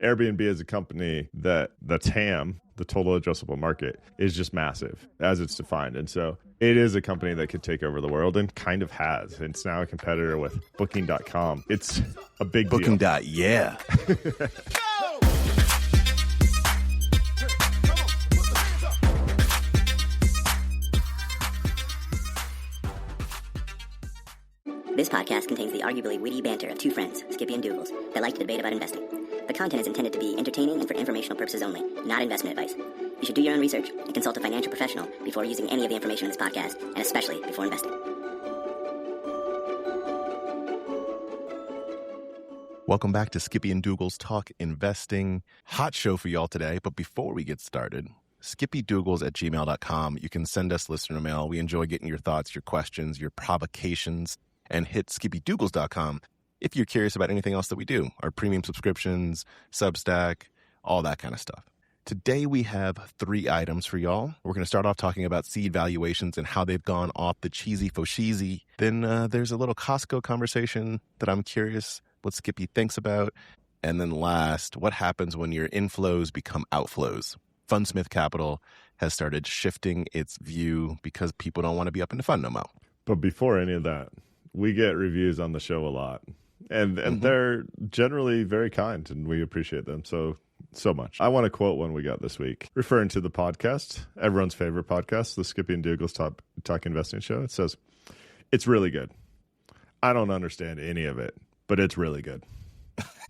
Airbnb is a company that the TAM, the total addressable market, is just massive as it's defined. And so it is a company that could take over the world and kind of has. It's now a competitor with Booking.com. It's a big Booking. deal. Yeah. This podcast contains the arguably witty banter of two friends, Skippy and Doogles, that like to debate about investing. The content is intended to be entertaining and for informational purposes only, not investment advice. You should do your own research and consult a financial professional before using any of the information in this podcast, and especially before investing. Welcome back to Skippy and Doogles Talk Investing. Hot show for y'all today, but before we get started, skippydoogles@gmail.com. You can send us listener mail. We enjoy getting your thoughts, your questions, your provocations, and hit skippydoogles.com if you're curious about anything else that we do, our premium subscriptions, Substack, all that kind of stuff. Today we have 3 items for y'all. We're going to start off talking about seed valuations and how they've gone off the cheesy fo-cheesy. Then there's a little Costco conversation that I'm curious what Skippy thinks about. And then last, what happens when your inflows become outflows? Fundsmith Capital has started shifting its view because people don't want to be up in the fund no more. But before any of that, we get reviews on the show a lot. And they're generally very kind, and we appreciate them so much. I want to quote one we got this week, referring to the podcast, everyone's favorite podcast, the Skippy and Doogles Talk Investing Show. It says, "It's really good. I don't understand any of it, but it's really good."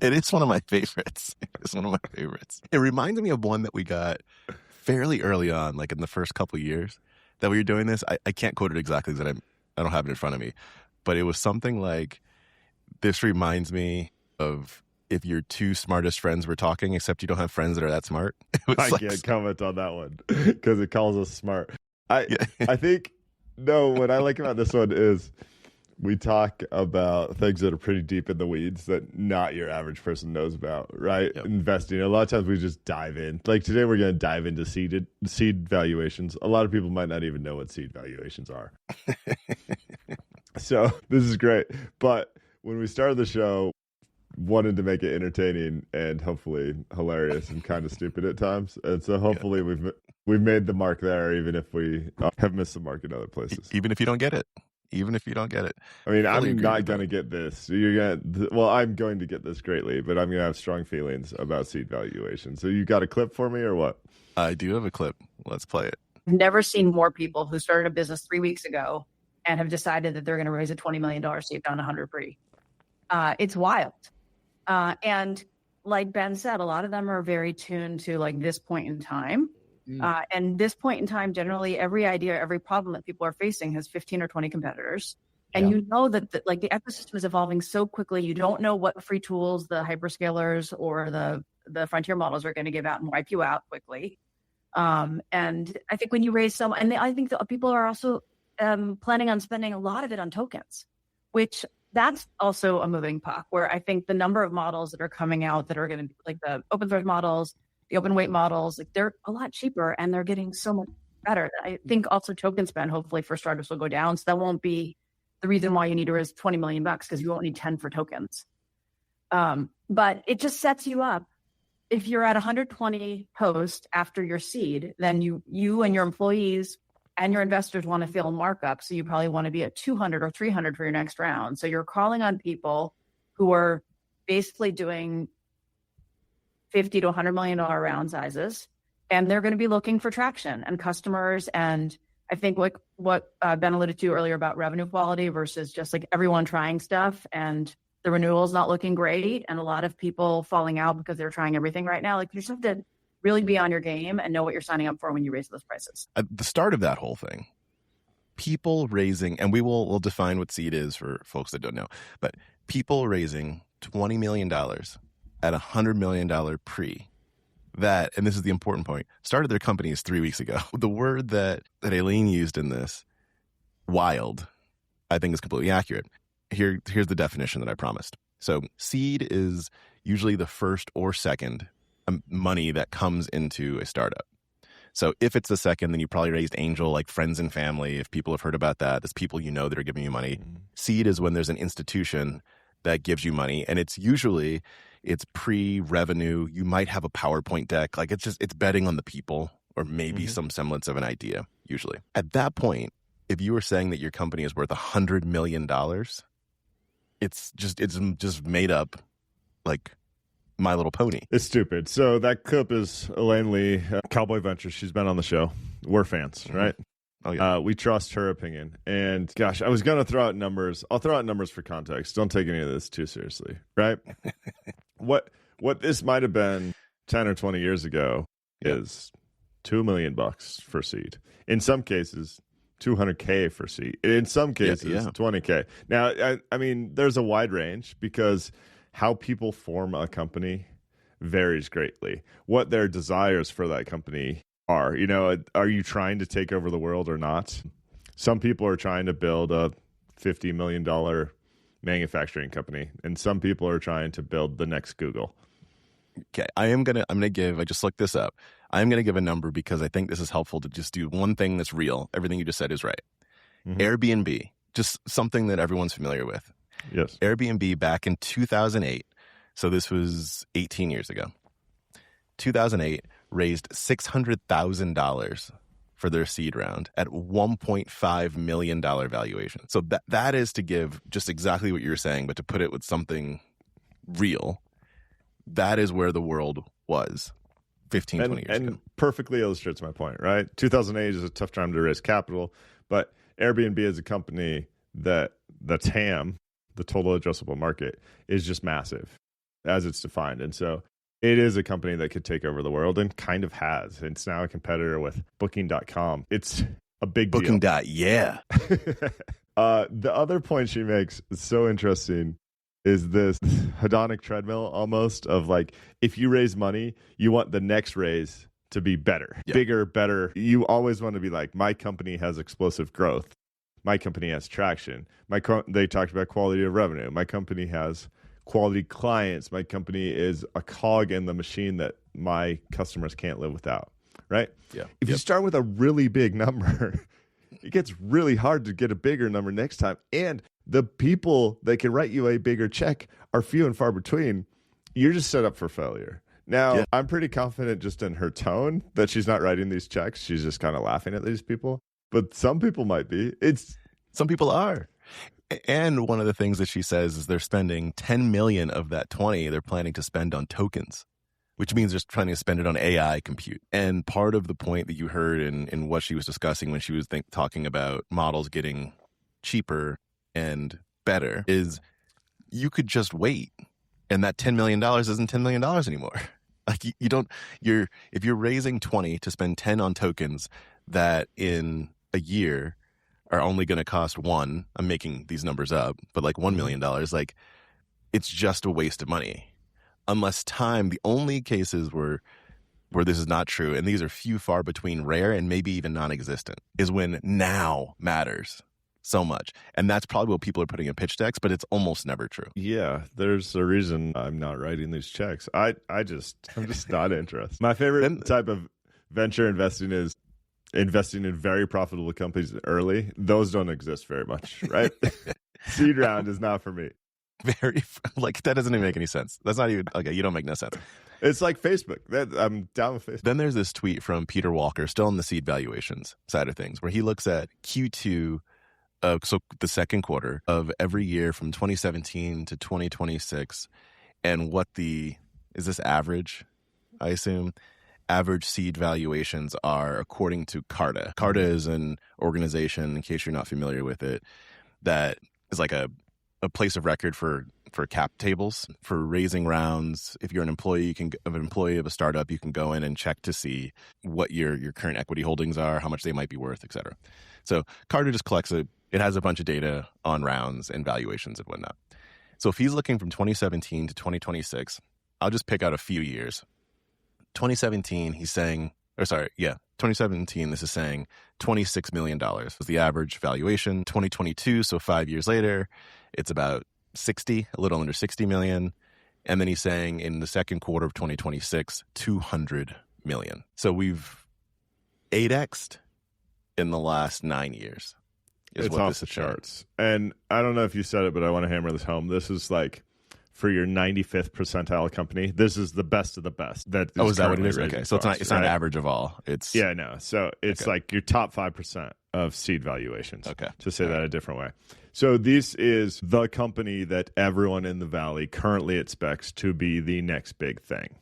It is one of my favorites. It reminds me of one that we got fairly early on, like in the first couple of years that we were doing this. I can't quote it exactly because I don't have it in front of me, but it was something like, "This reminds me of if your 2 smartest friends were talking, except you don't have friends that are that smart." I can't comment on that one because it calls us smart. I think, no, what I like about this one is we talk about things that are pretty deep in the weeds that not your average person knows about, right? Yep. Investing. A lot of times we just dive in. Like today we're going to dive into seed valuations. A lot of people might not even know what seed valuations are. So this is great. But when we started the show, wanted to make it entertaining and hopefully hilarious and kind of stupid at times. And so hopefully we've made the mark there, even if we have missed the mark in other places. Even if you don't get it. I mean, I'm not going to get this. I'm going to get this greatly, but I'm going to have strong feelings about seed valuation. So you got a clip for me or what? I do have a clip. Let's play it. I've never seen more people who started a business 3 weeks ago and have decided that they're going to raise a $20 million seed on 100 pre. It's wild. And like Ben said, a lot of them are very tuned to like this point in time. And this point in time, generally, every idea, every problem that people are facing has 15 or 20 competitors. And you know that the ecosystem is evolving so quickly. You don't know what free tools the hyperscalers or the frontier models are going to give out and wipe you out quickly. And I think when you raise I think that people are also planning on spending a lot of it on tokens, which that's also a moving puck, where I think the number of models that are coming out that are going to be like the open source models, the open weight models, like they're a lot cheaper and they're getting so much better. I think also token spend, hopefully for startups, will go down. So that won't be the reason why you need to raise $20 million because you won't need 10 for tokens. But it just sets you up. If you're at 120 post after your seed, then you and your employees and your investors want to feel markup. So you probably want to be at 200 or 300 for your next round. So you're calling on people who are basically doing $50 to $100 million round sizes, and they're going to be looking for traction and customers. And I think like what Ben alluded to earlier about revenue quality versus just like everyone trying stuff and the renewals not looking great and a lot of people falling out because they're trying everything right now. Like you just have to really be on your game and know what you're signing up for when you raise those prices. At the start of that whole thing, people raising, and we'll define what seed is for folks that don't know, but people raising $20 million at $100 million pre, that, and this is the important point, started their companies 3 weeks ago. The word that Aileen used in this, wild, I think is completely accurate. Here's the definition that I promised. So seed is usually the first or second money that comes into a startup. So if it's the second, then you probably raised angel, like friends and family. If people have heard about that, there's people you know that are giving you money. Seed is when there's an institution that gives you money. And it's usually, It's pre-revenue. You might have a PowerPoint deck. Like it's betting on the people or maybe some semblance of an idea, usually. At that point, if you were saying that your company is worth $100 million, it's just made up like My Little Pony. It's stupid. So that clip is Elaine Lee, Cowboy Ventures. She's been on the show. We're fans, right? Oh, yeah. We trust her opinion. And gosh, I was going to throw out numbers. I'll throw out numbers for context. Don't take any of this too seriously, right? What this might have been 10 or 20 years ago is $2 million for seed. In some cases, $200K for seed. In some cases, $20K. Now, I mean, there's a wide range because how people form a company varies greatly. What their desires for that company are. You know, are you trying to take over the world or not? Some people are trying to build a $50 million manufacturing company, and some people are trying to build the next Google. Okay, I'm gonna give. I just looked this up. I'm gonna give a number because I think this is helpful to just do one thing that's real. Everything you just said is right. Airbnb, just something that everyone's familiar with. Yes. Airbnb back in 2008. So this was 18 years ago. 2008 raised $600,000 for their seed round at $1.5 million valuation. So that is to give just exactly what you were saying, but to put it with something real. That is where the world was 15, 20 years ago. And perfectly illustrates my point, right? 2008 is a tough time to raise capital, but Airbnb is a company that the TAM, the total addressable market, is just massive as it's defined. And so it is a company that could take over the world and kind of has. It's now a competitor with Booking.com. It's a big deal. Booking. Yeah. The other point she makes is so interesting is this hedonic treadmill almost of like, if you raise money, you want the next raise to be better, bigger, better. You always want to be like, my company has explosive growth. My company has traction. They talked about quality of revenue. My company has quality clients. My company is a cog in the machine that my customers can't live without, right? Yeah. If you start with a really big number, it gets really hard to get a bigger number next time. And the people that can write you a bigger check are few and far between. You're just set up for failure. Now, I'm pretty confident just in her tone that she's not writing these checks. She's just kind of laughing at these people. But some people might be. Some people are. And one of the things that she says is they're spending 10 million of that 20 they're planning to spend on tokens, which means they're planning to spend it on AI compute. And part of the point that you heard in what she was discussing when she was talking about models getting cheaper and better is you could just wait. And that $10 million isn't $10 million anymore. Like if you're raising 20 to spend 10 on tokens that in a year are only going to cost one, I'm making these numbers up, but like $1 million, like it's just a waste of money. Unless the only cases where this is not true, and these are few far between, rare and maybe even non-existent, is when now matters so much. And that's probably what people are putting in pitch decks, but it's almost never true. Yeah, there's a reason I'm not writing these checks. I'm just not interested. My favorite type of venture investing is investing in very profitable companies early. Those don't exist very much, right? Seed round is not for me. That doesn't even make any sense. That's not even, okay, you don't make no sense. It's like Facebook. I'm down with Facebook. Then there's this tweet from Peter Walker, still on the seed valuations side of things, where he looks at Q2, so the second quarter of every year from 2017 to 2026, and is this average, I assume? Average seed valuations are according to Carta. Carta is an organization, in case you're not familiar with it, that is like a place of record for cap tables, for raising rounds. If you're an employee, of a startup, you can go in and check to see what your current equity holdings are, how much they might be worth, et cetera. So Carta just collects it has a bunch of data on rounds and valuations and whatnot. So if he's looking from 2017 to 2026, I'll just pick out a few years. 2017, 2017, this is saying $26 million was the average valuation. 2022, so 5 years later, it's about a little under 60 million. And then he's saying in the second quarter of 2026, 200 million. So we've 8x'd in the last 9 years. It's off the charts. And I don't know if you said it, but I want to hammer this home. This is like for your 95th percentile company. This is the best of the best. That is that what it is? Okay, so funds, it's not an average of all. It's no. So it's like your top 5% of seed valuations. Okay, to say that a different way. So this is the company that everyone in the Valley currently expects to be the next big thing.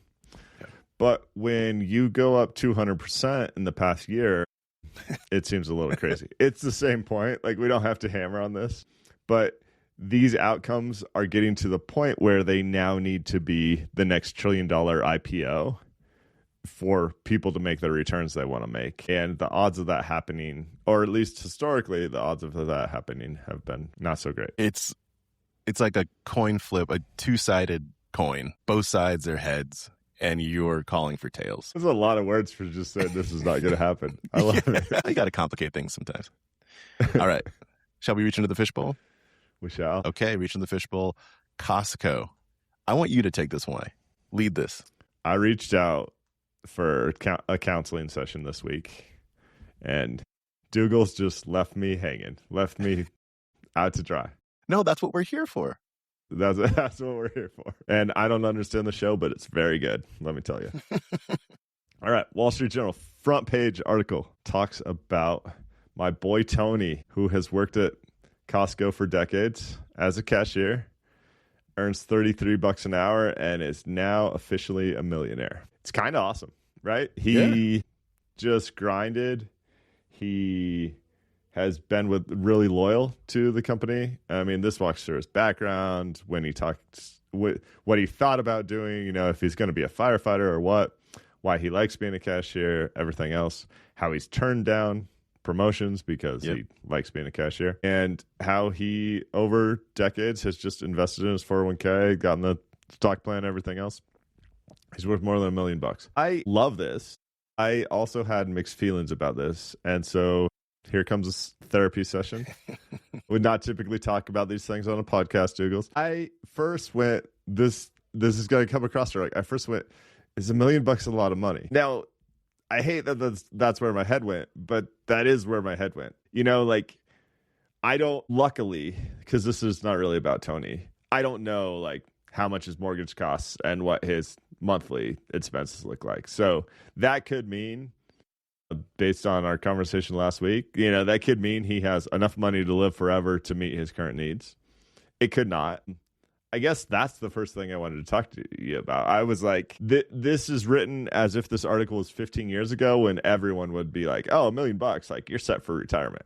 Okay. But when you go up 200% in the past year, it seems a little crazy. It's the same point. Like, we don't have to hammer on this, but these outcomes are getting to the point where they now need to be the next $1 trillion IPO for people to make the returns they want to make. And the odds of that happening, or at least historically, the odds of that happening have been not so great. It's like a coin flip, a two-sided coin. Both sides are heads, and you're calling for tails. There's a lot of words for just saying this is not going to happen. I love it. You got to complicate things sometimes. All right. Shall we reach into the fishbowl? We shall. Okay, reach in the fishbowl. Costco. I want you to take this one. Lead this. I reached out for a counseling session this week, and Doogles just left me hanging, left me out to dry. No, that's what we're here for. That's what we're here for. And I don't understand the show, but it's very good, let me tell you. All right, Wall Street Journal front page article talks about my boy Tony, who has worked at Costco for decades as a cashier, earns $33 an hour, and is now officially a millionaire. It's kind of awesome, right? He just grinded. He has been really loyal to the company. I mean, this walks through his background, when he talked, what he thought about doing, if he's going to be a firefighter or what, why he likes being a cashier, everything else, how he's turned down promotions because he likes being a cashier, and how he over decades has just invested in his 401k, gotten the stock plan, everything else. He's worth more than $1 million. I love this. I also had mixed feelings about this, and so here comes a therapy session. Would not typically talk about these things on a podcast, Doogles. I first went, this is going to come across right. I first went, is $1 million a lot of money? Now, I hate that that's where my head went, but that is where my head went. I don't, luckily, because this is not really about Tony, I don't know how much his mortgage costs and what his monthly expenses look like. So that could mean, based on our conversation last week, that could mean he has enough money to live forever to meet his current needs. It could not. I guess that's the first thing I wanted to talk to you about. I was like, this is written as if this article was 15 years ago, when everyone would be like, oh, $1 million, you're set for retirement.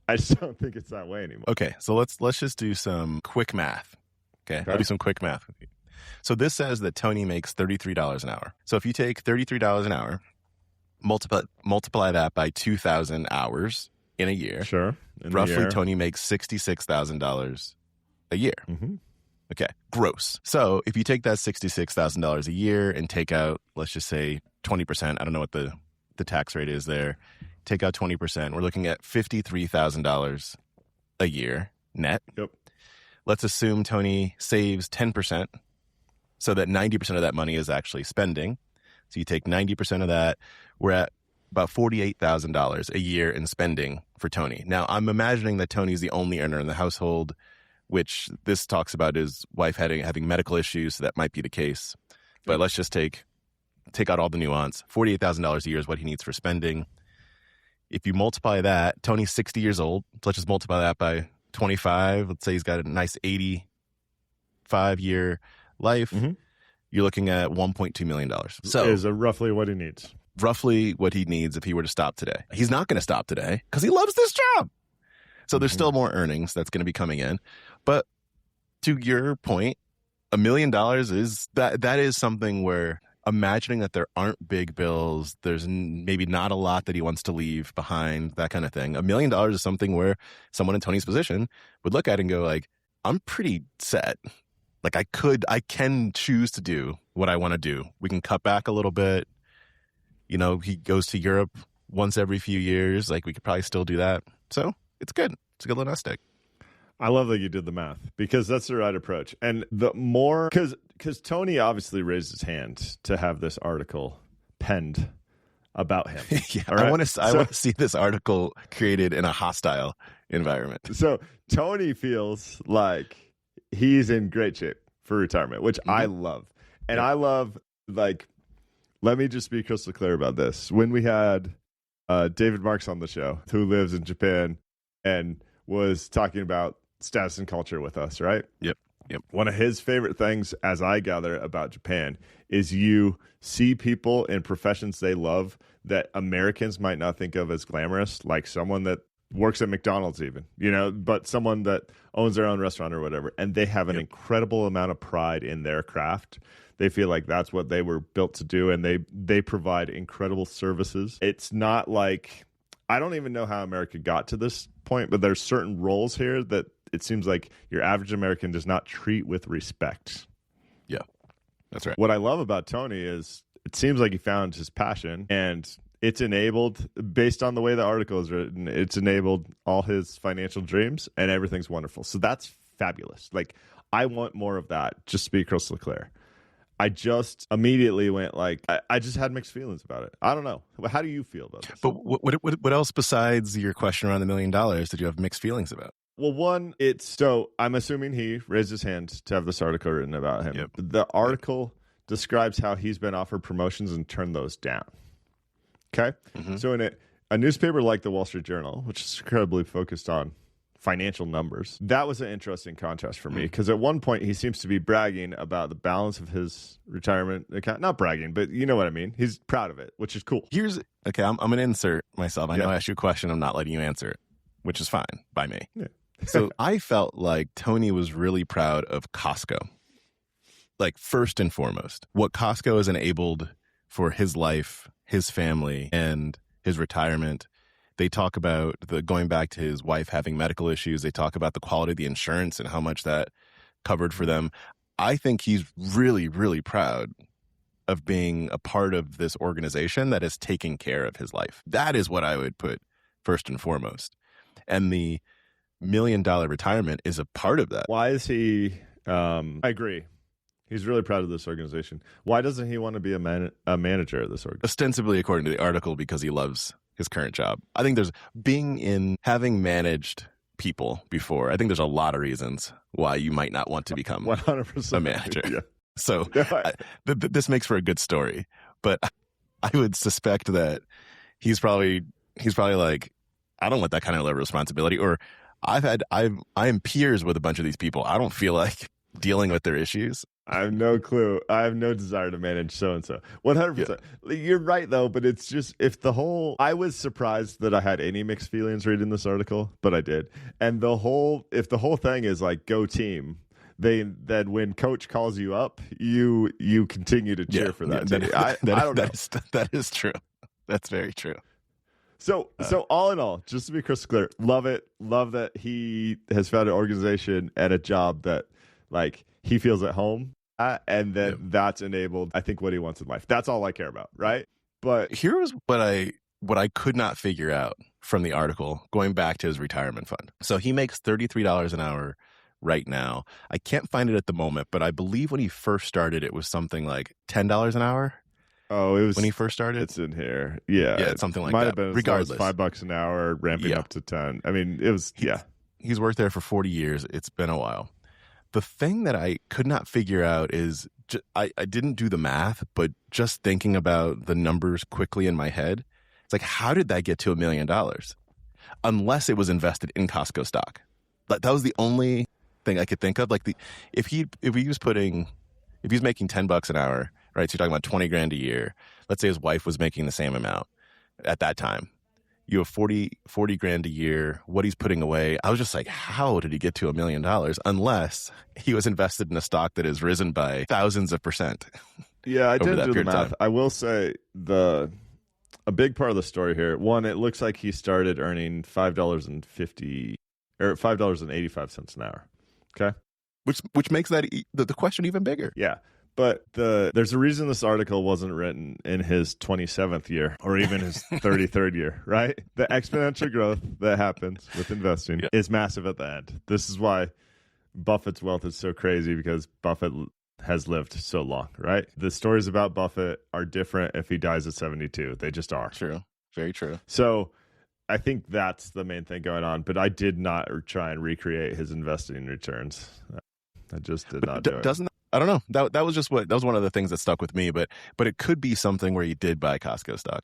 I just don't think it's that way anymore. Okay, so let's just do some quick math. Okay, I'll do some quick math with you. So this says that Tony makes $33 an hour. So if you take $33 an hour, multiply that by 2,000 hours in a year. Sure. Roughly, Tony makes $66,000 a year. Mm-hmm. Okay, gross. So if you take that $66,000 a year and take out, let's just say 20%, I don't know what the tax rate is there, take out 20%, we're looking at $53,000 a year net. Yep. Let's assume Tony saves 10%, so that 90% of that money is actually spending. So you take 90% of that, we're at about $48,000 a year in spending for Tony. Now, I'm imagining that Tony's the only earner in the household, which this talks about his wife having medical issues, so that might be the case. But let's just take out all the nuance. $48,000 a year is what he needs for spending. If you multiply that, Tony's 60 years old. So let's just multiply that by 25. Let's say he's got a nice 85-year life. Mm-hmm. You're looking at $1.2 million. So is roughly what he needs. Roughly what he needs if he were to stop today. He's not going to stop today because he loves this job. So there's still more earnings that's going to be coming in. But to your point, $1 million is that is something where, imagining that there aren't big bills, there's maybe not a lot that he wants to leave behind, that kind of thing. $1 million is something where someone in Tony's position would look at it and go I'm pretty set. I can choose to do what I want to do. We can cut back a little bit. He goes to Europe once every few years. We could probably still do that. So it's good. It's a good little nest egg. I love that you did the math, because that's the right approach. And the more, because Tony obviously raised his hand to have this article penned about him. Yeah, right? I want to see this article created in a hostile environment. So Tony feels like he's in great shape for retirement, which I love. And I love, like, let me just be crystal clear about this. When we had David Marks on the show, who lives in Japan and was talking about status and culture with us, right? Yep. One of his favorite things, as I gather, about Japan is you see people in professions they love that Americans might not think of as glamorous, like someone that works at McDonald's even, but someone that owns their own restaurant or whatever, and they have an incredible amount of pride in their craft. They feel like that's what they were built to do, and they provide incredible services. It's not like, I don't even know how America got to this point, but there's certain roles here that it seems like your average American does not treat with respect. Yeah, that's right. What I love about Tony is it seems like he found his passion, and it's enabled, based on the way the article is written, it's enabled all his financial dreams, and everything's wonderful. So that's fabulous. Like, I want more of that, just to be crystal clear. I just immediately went like, I just had mixed feelings about it. I don't know. How do you feel about this? But what else besides your question around the $1 million did you have mixed feelings about? Well, one, I'm assuming he raised his hand to have this article written about him. Yep. The article describes how he's been offered promotions and turned those down. Okay? Mm-hmm. So in a newspaper like the Wall Street Journal, which is incredibly focused on financial numbers, that was an interesting contrast for me, because at one point he seems to be bragging about the balance of his retirement account. Not bragging, but you know what I mean. He's proud of it, which is cool. I'm going to insert myself. I know I asked you a question. I'm not letting you answer it, which is fine by me. Yeah. So I felt like Tony was really proud of Costco. Like, first and foremost, what Costco has enabled for his life, his family, and his retirement. They talk about going back to his wife having medical issues. They talk about the quality of the insurance and how much that covered for them. I think he's really, really proud of being a part of this organization that is taking care of his life. That is what I would put first and foremost. And the $1 million retirement is a part of that. Why is he? I agree. He's really proud of this organization. Why doesn't he want to be a manager of this organization? Ostensibly, according to the article, because he loves his current job. I think having managed people before, I think there's a lot of reasons why you might not want to become 100% a manager. Yeah. So Yeah. This makes for a good story, but I would suspect that he's probably like, I don't want that kind of level of responsibility. Or I am peers with a bunch of these people. I don't feel like dealing with their issues. I have no clue. I have no desire to manage so-and-so. 100%. Yeah. You're right, though, but it's just, I was surprised that I had any mixed feelings reading this article, but I did. And if the whole thing is like, go team, then when coach calls you up, you continue to cheer for that. That is true. That's very true. So all in all, just to be crystal clear, love it. Love that he has found an organization and a job that, like, he feels at home at, and then that's enabled, I think, what he wants in life. That's all I care about, right? But here was what I could not figure out from the article, going back to his retirement fund. So he makes $33 an hour right now. I can't find it at the moment, but I believe when he first started, it was something like $10 an hour. Oh, it was when he first started. It's in here, yeah, it's something like might that. Have been regardless, $5 an hour, ramping up to 10. I mean, it was He's worked there for 40 years. It's been a while. The thing that I could not figure out is I didn't do the math, but just thinking about the numbers quickly in my head, it's like, how did that get to $1 million? Unless it was invested in Costco stock. That was the only thing I could think of. Like, if he's making $10 an hour, right? So you're talking about 20 grand a year. Let's say his wife was making the same amount at that time. You have 40 grand a year, what he's putting away. I was just like, how did he get to $1 million? Unless he was invested in a stock that has risen by thousands of percent. Yeah, I did do the math. I will say a big part of the story here, one, it looks like he started earning $5.85 an hour. Okay. Which makes that the question even bigger. Yeah. But there's a reason this article wasn't written in his 27th year or even his 33rd year, right? The exponential growth that happens with investing is massive at the end. This is why Buffett's wealth is so crazy, because Buffett has lived so long, right? The stories about Buffett are different if he dies at 72. They just are. True. Very true. So I think that's the main thing going on. But I did not try and recreate his investing returns. I just did not do it. I don't know. That was one of the things that stuck with me, but it could be something where he did buy Costco stock.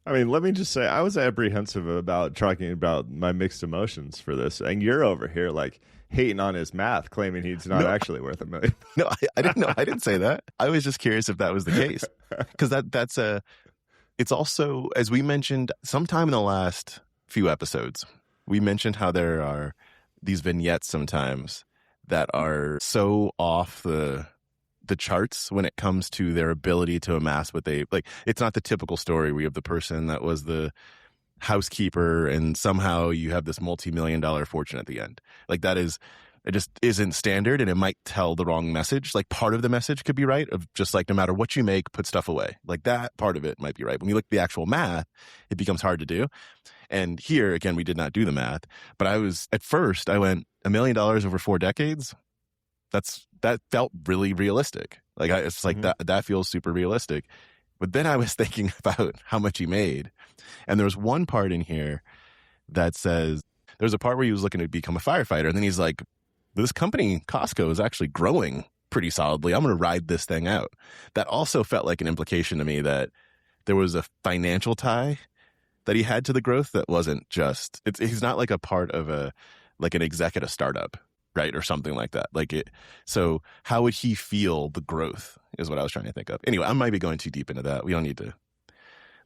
I mean, let me just say, I was apprehensive about talking about my mixed emotions for this, and you're over here like hating on his math, claiming he's not actually worth $1 million. No, I didn't know. I didn't say that. I was just curious if that was the case, because it's also, as we mentioned sometime in the last few episodes, we mentioned how there are these vignettes sometimes that are so off the charts when it comes to their ability to amass what they like. It's not the typical story where you have the person that was the housekeeper and somehow you have this multi-million-dollar fortune at the end. Like it just isn't standard, and it might tell the wrong message. Like part of the message could be right, of just like no matter what you make, put stuff away. Like that part of it might be right. When you look at the actual math, it becomes hard to do. And here again, we did not do the math, but I went $1 million over 4 decades. That felt really realistic. Like it's like that feels super realistic. But then I was thinking about how much he made, and there was one part in here that says there's a part where he was looking to become a firefighter, and then he's like, "This company Costco is actually growing pretty solidly. I'm going to ride this thing out." That also felt like an implication to me that there was a financial tie that he had to the growth that wasn't just. He's not like a part of an executive startup. Right, or something like that. So how would he feel the growth is what I was trying to think of. Anyway, I might be going too deep into that. We don't need to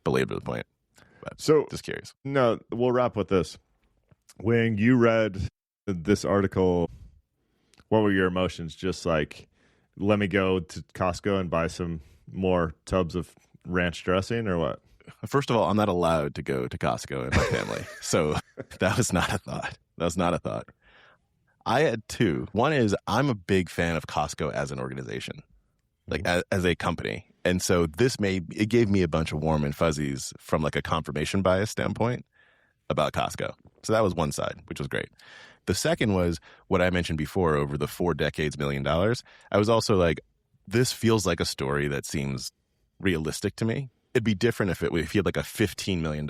belabor the point. But so just curious. No, we'll wrap with this. When you read this article, what were your emotions? Just like, let me go to Costco and buy some more tubs of ranch dressing, or what? First of all, I'm not allowed to go to Costco in my family. So that was not a thought. I had two. One is I'm a big fan of Costco as an organization, like as a company. And so it gave me a bunch of warm and fuzzies from like a confirmation bias standpoint about Costco. So that was one side, which was great. The second was what I mentioned before over the 4 decades, $1 million. I was also like, this feels like a story that seems realistic to me. It'd be different if he had like a $15 million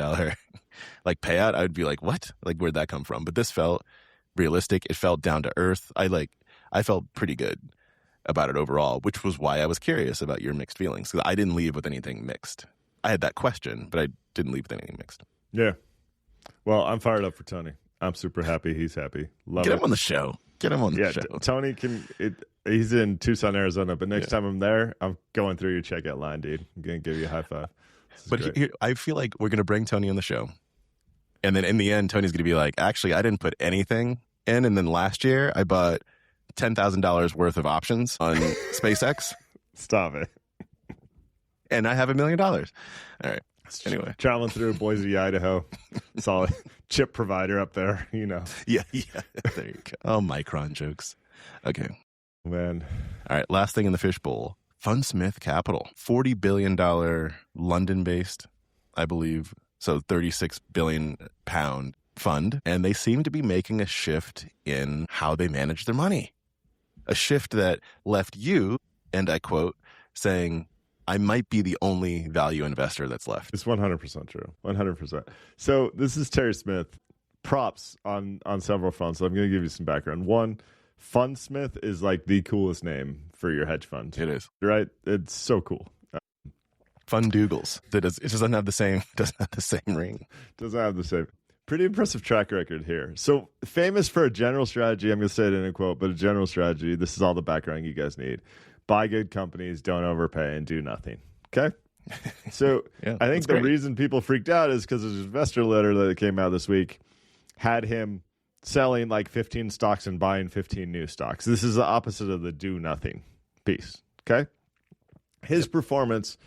like payout. I would be like, what? Like, where'd that come from? But this felt realistic. It felt down to earth. I felt pretty good about it overall, which was why I was curious about your mixed feelings, because I didn't leave with anything mixed. I had that question, but I didn't leave with anything mixed. Yeah. Well, I'm fired up for Tony. I'm super happy. He's happy. Get him on the show. Tony he's in Tucson, Arizona, but next time I'm there, I'm going through your checkout line, dude. I'm going to give you a high five. But I feel like we're going to bring Tony on the show. And then in the end, Tony's going to be like, actually, I didn't put anything in. And then last year, I bought $10,000 worth of options on SpaceX. Stop it. And I have $1 million. All right. Anyway. Traveling through Boise, Idaho. Solid chip provider up there, you know. Yeah. There you go. Oh, Micron jokes. Okay. Man. All right. Last thing in the fishbowl. Fundsmith Capital. $40 billion London-based, I believe. So 36 billion pound fund. And they seem to be making a shift in how they manage their money. A shift that left you, and I quote, saying, I might be the only value investor that's left. It's 100% true. 100%. So this is Terry Smith. Props on several fronts. So I'm going to give you some background. One, Fundsmith is like the coolest name for your hedge fund. It is. Right? It's so cool. Doogles. It doesn't have the same ring. Doesn't have the same. Pretty impressive track record here. So famous for a general strategy. I'm going to say it in a quote, but a general strategy. This is all the background you guys need. Buy good companies, don't overpay, and do nothing. Okay? So I think the reason people freaked out is because his investor letter that came out this week had him selling like 15 stocks and buying 15 new stocks. This is the opposite of the do nothing piece. Okay? His performance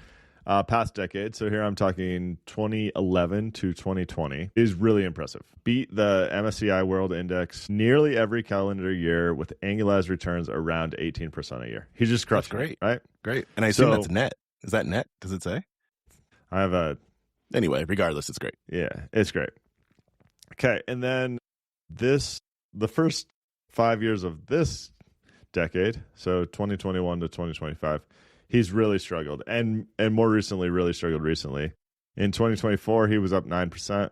past decade, so here I'm talking 2011 to 2020, is really impressive. Beat the MSCI World Index nearly every calendar year with annualized returns around 18% a year. He just crushed. That's great. Right? Great. And I assume that's net. Is that net? Does it say? I have Anyway, regardless, it's great. Yeah, it's great. Okay, and then the first 5 years of this decade, so 2021 to 2025, he's really struggled, and more recently, really struggled recently. In 2024, he was up 9%.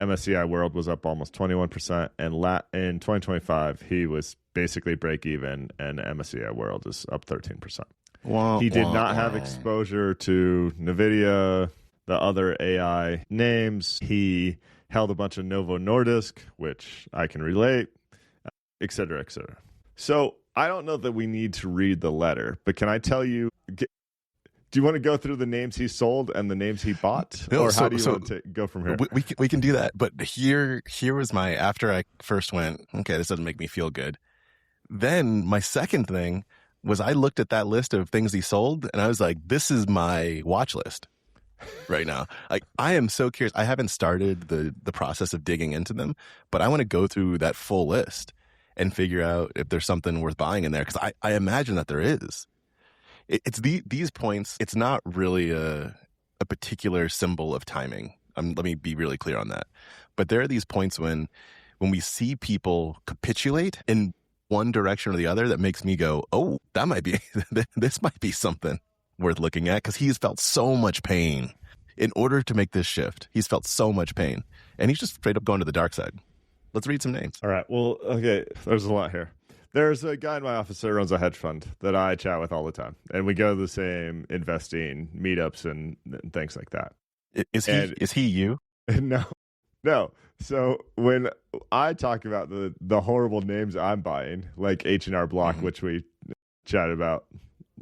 MSCI World was up almost 21%, and in 2025 he was basically break even, and MSCI World is up 13%. He did not have exposure to NVIDIA, the other AI names. He held a bunch of Novo Nordisk, which I can relate, et cetera, et cetera. So I don't know that we need to read the letter, but can I tell you, do you want to go through the names he sold and the names he bought? No, or how do you want to go from here? We can do that. But here was after I first went, okay, this doesn't make me feel good. Then my second thing was I looked at that list of things he sold and I was like, this is my watch list right now. Like, I am so curious. I haven't started the process of digging into them, but I want to go through that full list and figure out if there's something worth buying in there. Because I imagine that there is. It's these points. It's not really a particular symbol of timing. Let me be really clear on that. But there are these points when we see people capitulate in one direction or the other that makes me go, oh, that might be, this might be something worth looking at, because he's felt so much pain in order to make this shift. He's felt so much pain, and he's just straight up going to the dark side. Let's read some names. All right. Well, okay. There's a lot here. There's a guy in my office that runs a hedge fund that I chat with all the time, and we go to the same investing meetups and things like that. Is he you? No. So when I talk about the horrible names I'm buying, like H&R Block, which we chatted about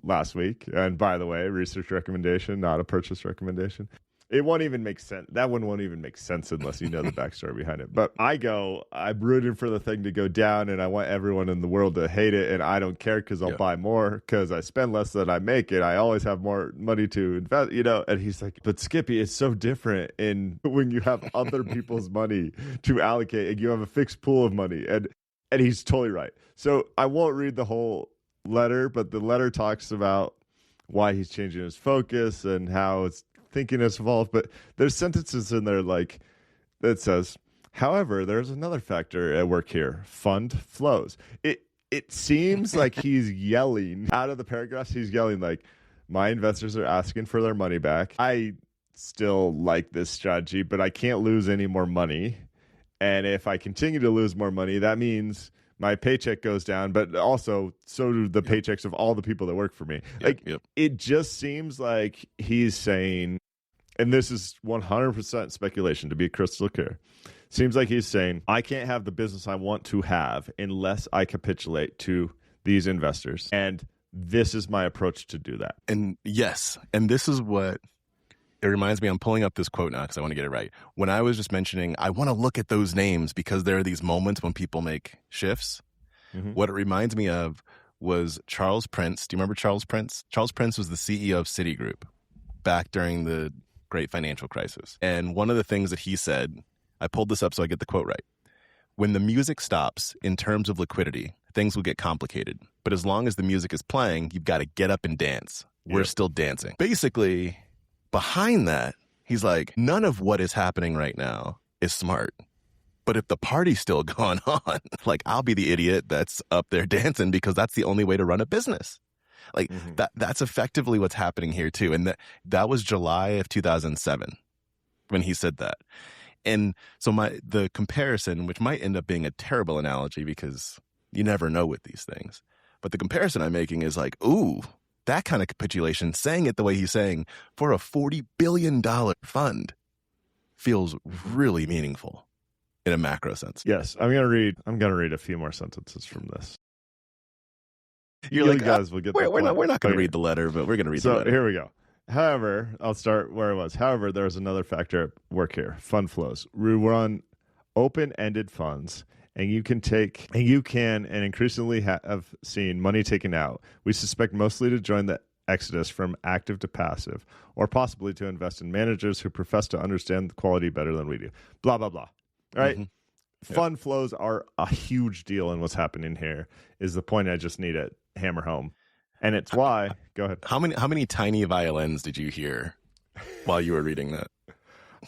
last week, and by the way, research recommendation, not a purchase recommendation. It won't even make sense. That one won't even make sense unless you know the backstory behind it. But I'm rooting for the thing to go down, and I want everyone in the world to hate it, and I don't care because I'll buy more because I spend less than I make, and I always have more money to invest, And he's like, but Skippy, it's so different when you have other people's money to allocate, and you have a fixed pool of money, and he's totally right. So I won't read the whole letter, but the letter talks about why he's changing his focus and how it's thinking has evolved. But there's sentences in there like that says, however, there's another factor at work here: fund flows. It seems like he's yelling out of the paragraphs. He's yelling like, my investors are asking for their money back. I still like this strategy, but I can't lose any more money. And if I continue to lose more money, that means my paycheck goes down, but also so do the paychecks of all the people that work for me. It just seems like he's saying, and this is 100% speculation to be crystal clear, seems like he's saying, I can't have the business I want to have unless I capitulate to these investors. And this is my approach to do that. And yes, and this is what it reminds me. I'm pulling up this quote now because I want to get it right. When I was just mentioning, I want to look at those names because there are these moments when people make shifts. What it reminds me of was Charles Prince. Do you remember Charles Prince? Charles Prince was the CEO of Citigroup back during the great financial crisis. And one of the things that he said, I pulled this up so I get the quote right. When the music stops, in terms of liquidity, things will get complicated. But as long as the music is playing, you've got to get up and dance. We're still dancing. Basically, behind that, he's like, none of what is happening right now is smart. But if the party's still going on, like, I'll be the idiot that's up there dancing because that's the only way to run a business. Like, that's effectively what's happening here too. And that was July of 2007 when he said that. And so the comparison, which might end up being a terrible analogy because you never know with these things, but the comparison I'm making is like, ooh, that kind of capitulation, saying it the way he's saying for a $40 billion fund feels really meaningful in a macro sense. Yes, I'm gonna read a few more sentences from this. You're like, guys will get. We're not going to read the letter, but we're going to read the letter. So here we go. However, I'll start where I was. However, there's another factor at work here: fund flows. We run open-ended funds, and you can and increasingly have seen money taken out. We suspect mostly to join the exodus from active to passive, or possibly to invest in managers who profess to understand the quality better than we do. Blah blah blah. Right? Fund flows are a huge deal in what's happening here. Is the point I just need to hammer home, and it's why. Go ahead. How many tiny violins did you hear while you were reading that?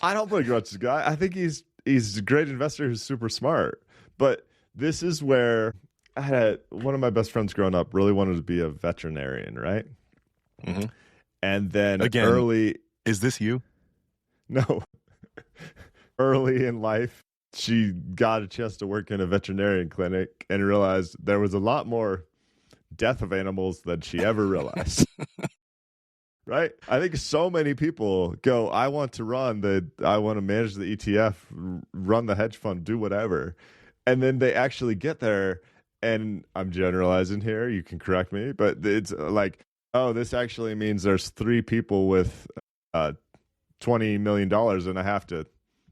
I don't begrudge this guy. I think he's a great investor who's super smart. But this is where one of my best friends growing up really wanted to be a veterinarian, right? And then again, early. Is this you? No. early in life, she got a chance to work in a veterinarian clinic and realized there was a lot more death of animals than she ever realized. Right? I think so many people go, I want to manage the ETF, run the hedge fund, do whatever. And then they actually get there, and I'm generalizing here, you can correct me, but it's like, oh, this actually means there's 3 people with $20 million and I have to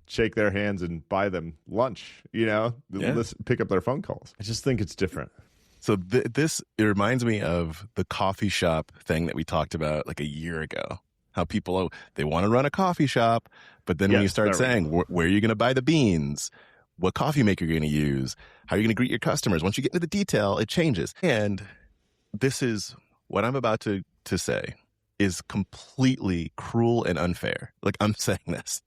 shake their hands and buy them lunch, pick up their phone calls. I just think it's different. So it reminds me of the coffee shop thing that we talked about like a year ago. How people, they want to run a coffee shop, but then when you start saying, where are you going to buy the beans? What coffee maker you're going to use? How are you going to greet your customers? Once you get into the detail, it changes. And this is what I'm about to say is completely cruel and unfair. Like, I'm saying this.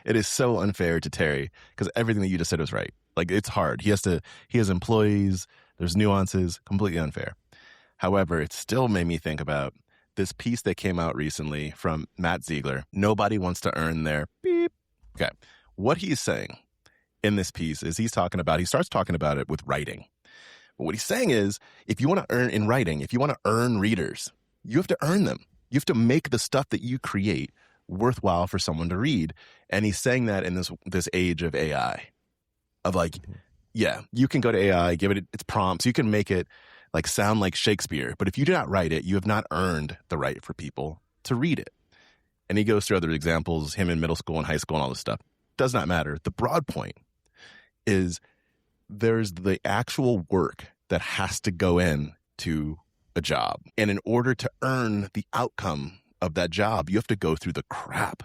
It is so unfair to Terry because everything that you just said was right. Like, it's hard. He has employees. There's nuances, completely unfair. However, it still made me think about this piece that came out recently from Matt Ziegler. Nobody wants to earn their beep. Okay. What he's saying in this piece is he starts talking about it with writing. But what he's saying is, if you want to earn in writing, if you want to earn readers, you have to earn them. You have to make the stuff that you create worthwhile for someone to read. And he's saying that in this age of AI, of like, yeah, you can go to AI, give it its prompts. You can make it like sound like Shakespeare. But if you do not write it, you have not earned the right for people to read it. And he goes through other examples, him in middle school and high school and all this stuff. Does not matter. The broad point is there's the actual work that has to go in to a job. And in order to earn the outcome of that job, you have to go through the crap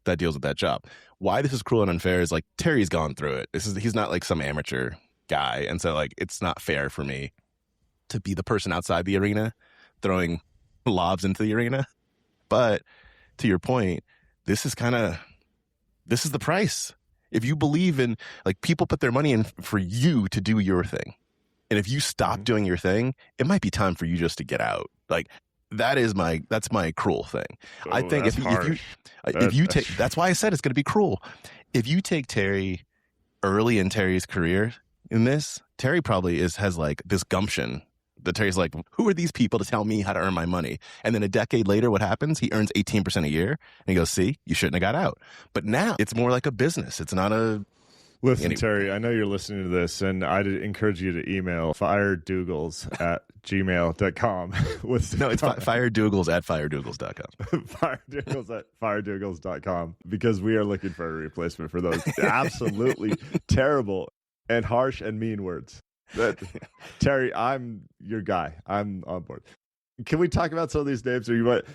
that deals with that job. Why this is cruel and unfair is like Terry's gone through it. He's not like some amateur guy. And so like it's not fair for me to be the person outside the arena throwing lobs into the arena. But to your point, this is the price. If you believe in, like, people put their money in for you to do your thing. And if you stop doing your thing, it might be time for you just to get out. Like, that's my cruel thing. Oh, I think if you take, that's why I said it's going to be cruel. If you take Terry early in Terry's career in this, Terry probably has like this gumption that Terry's like, who are these people to tell me how to earn my money? And then a decade later, what happens? He earns 18% a year. And he goes, see, you shouldn't have got out. But now it's more like a business. It's not a... Listen, Terry, I know you're listening to this, and I'd encourage you to email firedoogles@gmail.com. No, it's firedoogles@firedoogles.com. firedoogles@firedoogles.com, because we are looking for a replacement for those absolutely terrible and harsh and mean words. Terry, I'm your guy. I'm on board. Can we talk about some of these names?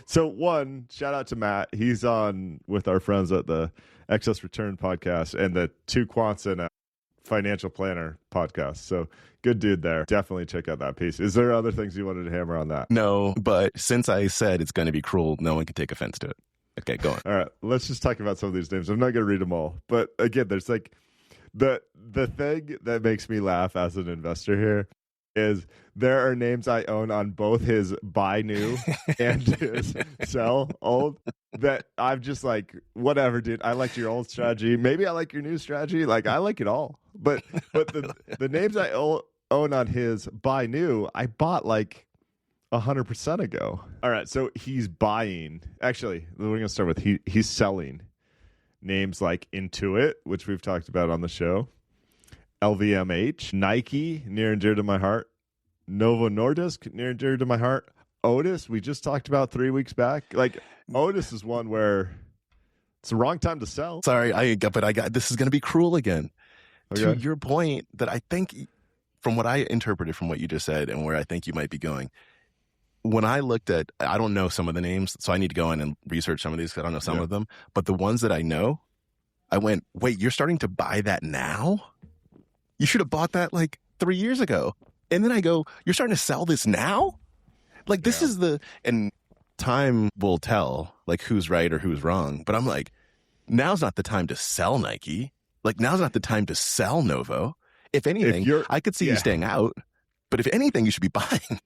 So one, shout out to Matt. He's on with our friends at the Excess Return podcast and the Two Quants and Financial Planner podcast. So good dude there. Definitely check out that piece. Is there other things you wanted to hammer on that? No, but since I said it's going to be cruel, no one can take offense to it. Okay, go on. All right, let's just talk about some of these names. I'm not going to read them all. But again, there's like the thing that makes me laugh as an investor here is there are names I own on both his buy new and his sell old that I'm just like, whatever, dude. I liked your old strategy. Maybe I like your new strategy. Like, I like it all. But the names I own on his buy new, I bought like 100% ago. All right, so he's buying. Actually, we're going to start with he's selling names like Intuit, which we've talked about on the show, LVMH, Nike, near and dear to my heart, Novo Nordisk, near and dear to my heart, Otis, we just talked about 3 weeks back. Like, Otis is one where it's the wrong time to sell. Sorry, this is going to be cruel again. Okay. To your point that I think, from what I interpreted from what you just said and where I think you might be going, when I looked at, I don't know some of the names, so I need to go in and research some of these because I don't know some of them. But the ones that I know, I went, wait, you're starting to buy that now? You should have bought that like 3 years ago. And then I go, you're starting to sell this now? Like, this is and time will tell, like, who's right or who's wrong. But I'm like, now's not the time to sell Nike. Like, now's not the time to sell Novo. If anything, I could see you staying out. But if anything, you should be buying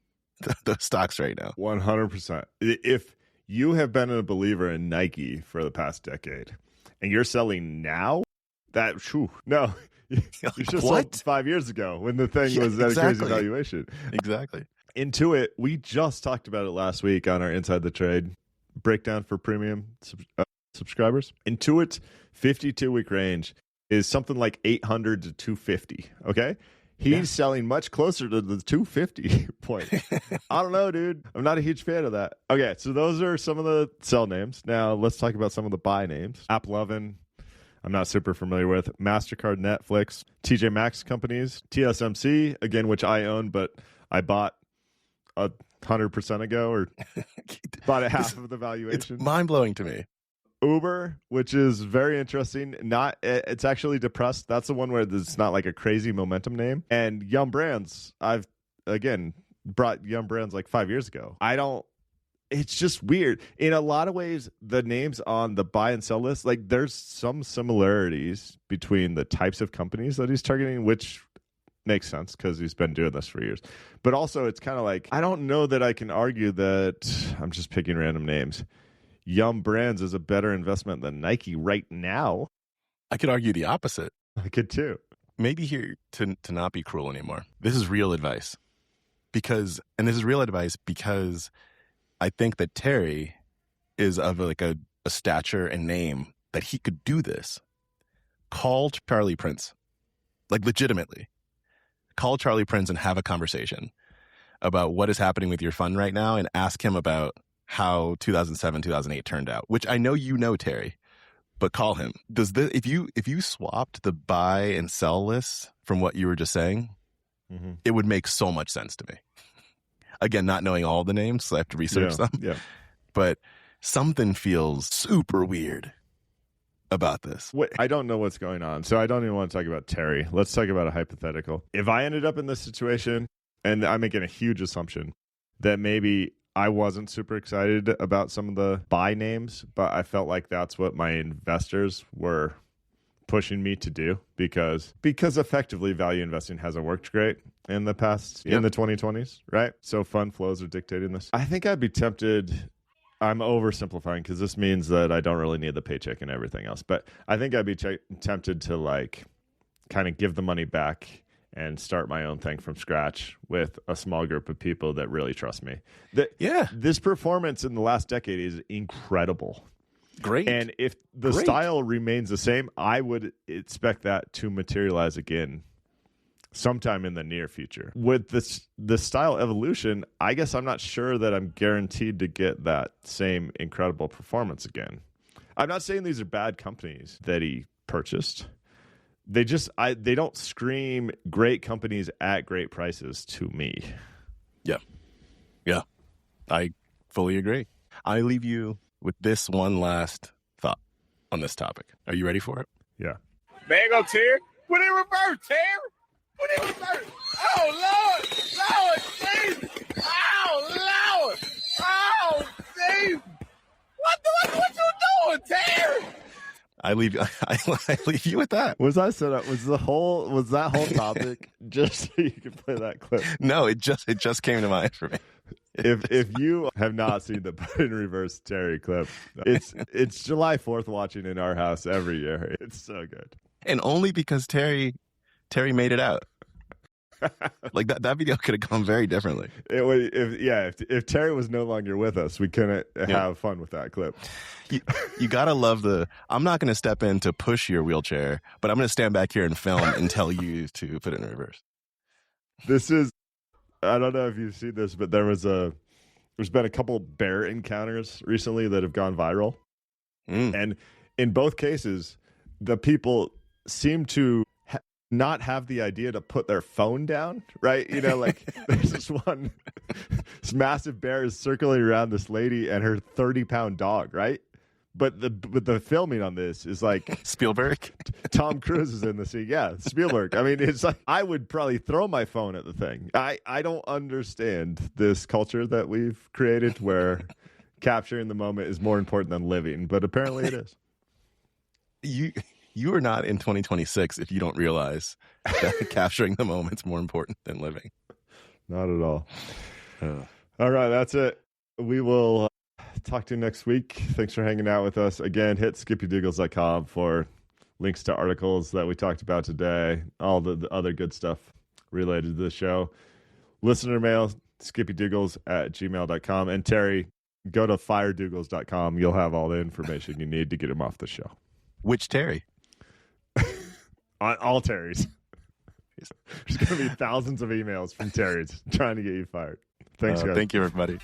the stocks right now. 100%. If you have been a believer in Nike for the past decade and you're selling now, No. You should have sold 5 years ago when the thing was at a crazy valuation. Exactly. Intuit, we just talked about it last week on our Inside the Trade breakdown for premium subscribers. Intuit's 52-week range is something like 800 to 250. Okay. He's selling much closer to the 250 point. I don't know, dude. I'm not a huge fan of that. Okay, so those are some of the sell names. Now let's talk about some of the buy names. AppLovin, I'm not super familiar with. MasterCard, Netflix, TJ Maxx companies, TSMC, again, which I own, but I bought 100% ago, or bought at half of the valuation. It's mind-blowing to me. Uber, which is very interesting. It's actually depressed. That's the one where it's not like a crazy momentum name. And Yum Brands, I've again brought Yum Brands like 5 years ago. It's just weird. In a lot of ways, the names on the buy and sell list, like there's some similarities between the types of companies that he's targeting, which makes sense because he's been doing this for years. But also it's kind of like, I don't know that I can argue that, I'm just picking random names, Yum Brands is a better investment than Nike right now. I could argue the opposite. I could too. Maybe here to not be cruel anymore. This is real advice. Because I think that Terry is of like a stature and name that he could do this. Call Charlie Prince. Like legitimately. Call Charlie Prince and have a conversation about what is happening with your fund right now and ask him about how 2007, 2008 turned out, which I know you know, Terry, but call him. If you swapped the buy and sell lists from what you were just saying, it would make so much sense to me. Again, not knowing all the names, so I have to research them. Yeah. But something feels super weird about this. I don't know what's going on, so I don't even want to talk about Terry. Let's talk about a hypothetical. If I ended up in this situation, and I'm making a huge assumption that maybe I wasn't super excited about some of the buy names, but I felt like that's what my investors were pushing me to do because effectively value investing hasn't worked great in the past, in the 2020s, right? So fund flows are dictating this. I think I'd be tempted. I'm oversimplifying because this means that I don't really need the paycheck and everything else, but I think I'd be tempted to like kind of give the money back and start my own thing from scratch with a small group of people that really trust me. This performance in the last decade is incredible. Great. And if the style remains the same, I would expect that to materialize again sometime in the near future. With the style evolution, I guess I'm not sure that I'm guaranteed to get that same incredible performance again. I'm not saying these are bad companies that he purchased. They don't scream great companies at great prices to me. Yeah. I fully agree. I leave you with this one last thought on this topic. Are you ready for it? Yeah. There you go, Terry. Put it in reverse, Terry. Put it in reverse. Oh, Lord, Jesus. Oh, Lord. Oh, Jesus. What you doing, Terry? I leave you with that. Was I set up? Was that whole topic just so you could play that clip? No, it just came to mind for me. If you have not seen the Put in Reverse Terry clip, it's July 4th watching in our house every year. It's so good. And only because Terry made it out. Like that video could have gone very differently. If Terry was no longer with us, we couldn't have fun with that clip. You gotta love I'm not gonna step in to push your wheelchair, but I'm gonna stand back here and film and tell you to put it in reverse. I don't know if you've seen this, but there's been a couple bear encounters recently that have gone viral. And in both cases, the people seem to not have the idea to put their phone down, right? You know, like there's this massive bear is circling around this lady and her 30-pound dog, right? But the filming on this is like Spielberg. Tom Cruise is in the scene. Yeah, Spielberg. I mean, it's like I would probably throw my phone at the thing. I don't understand this culture that we've created where capturing the moment is more important than living, but apparently it is. You are not in 2026 if you don't realize that capturing the moment's more important than living. Not at all. All right, that's it. We will talk to you next week. Thanks for hanging out with us. Again, hit skippydoogles.com for links to articles that we talked about today, all the other good stuff related to the show. Listener mail, skippydoogles@gmail.com. And Terry, go to firedoogles.com. You'll have all the information you need to get him off the show. Which Terry? All Terrys. There's going to be thousands of emails from Terrys trying to get you fired. Thanks, guys. Thank you, everybody.